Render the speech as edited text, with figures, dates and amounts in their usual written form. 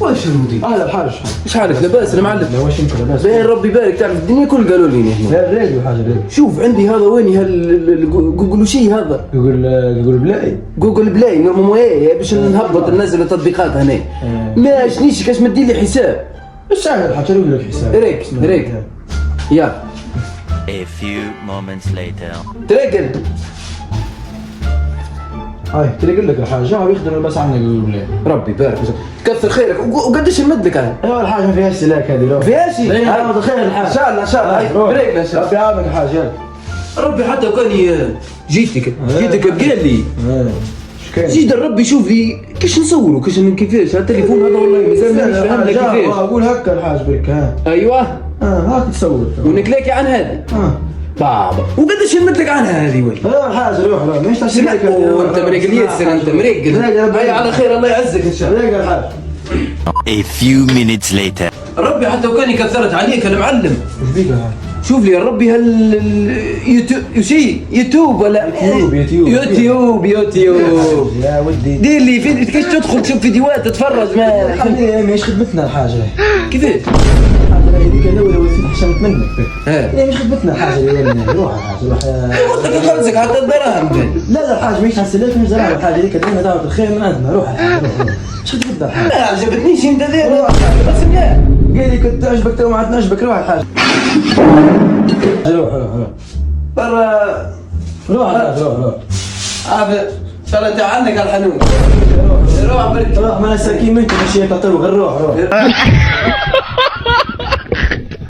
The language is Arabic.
واش المدير؟ اهلا الحاج. اش حالك؟ لاباس المعلم؟ لا واش انت لاباس؟ باين ربي يبارك. تعرف الدنيا كل قالوا لي هنا. لا الراديو حاجه الراديو. شوف عندي هذا وين جوجل شي هذا جوجل بلاي. جوجل بلاي نورمالمون ايه باش نهبط ننزل التطبيقات هنا. ما شنيش كاش مدي لي حساب. سهل الحاج نقول لك حساب. ريك يا A few moments later. تريقل. هاي تقول لك الحاج هو يخدم بس عندنا جوجل بلاي. ربي يبارك كثر خيرك. وقداش نمد لك انا؟ ايوا الحاج ما فيهاش سلاك هذه لو فيها شي؟ هذا خير الحاج. ان شاء الله ان شاء الله. بريك ان شاء الله. ربي يعاونك الحاج يلا. ربي حتى وكان جيتك قال لي شكاين زيد ربي شوف لي كيش نصوروا كيفاش التليفون هذا والله مازال مانيش فاهم لك كيفاش. قول هكا الحاج برك ها. ايوه هاك تصور ونكلاكي عن هذه بابا. وقداش نمد لك عنها هذه وين؟ لا الحاج روح ماهيش تاع سلاك. وانت مريقل ياسر انت مريقل. هيا على خير الله يعزك ان شاء الله. ريق الحاج. A few minutes later. ربي حتى وكاني كثرت عليك المعلم. ايش بيك الحاج؟ شوف لي ربي يوتيوب ولا يوتيوب يا ودي دير لي كيفاش تدخل تشوف فيديوهات تتفرج ما ماهيش خدمتنا الحاجه. كيفاش؟ الحاجه هذيك الاولى وسيله حشمت منك. ها مش خدمتنا الحاجه اللي روح الحاجه روح. قلت لك خلصك حتى الدراهم. لا الحاج ماهيش حسلات مش زرع الحاجه هذيك ديما دعوه الخير من عندنا. روح الحاج روح. مش خدمتنا الحاجه. ما عجبتنيش انت داير بس مليح. قال لي كنت عجبك تو ما عاد نعجبك. روح الحاج روح برا روح الحاج روح. عافية ترى انت عنك الحنون. روح برك روح ما ساكين منك ماشي تطلع غير روح.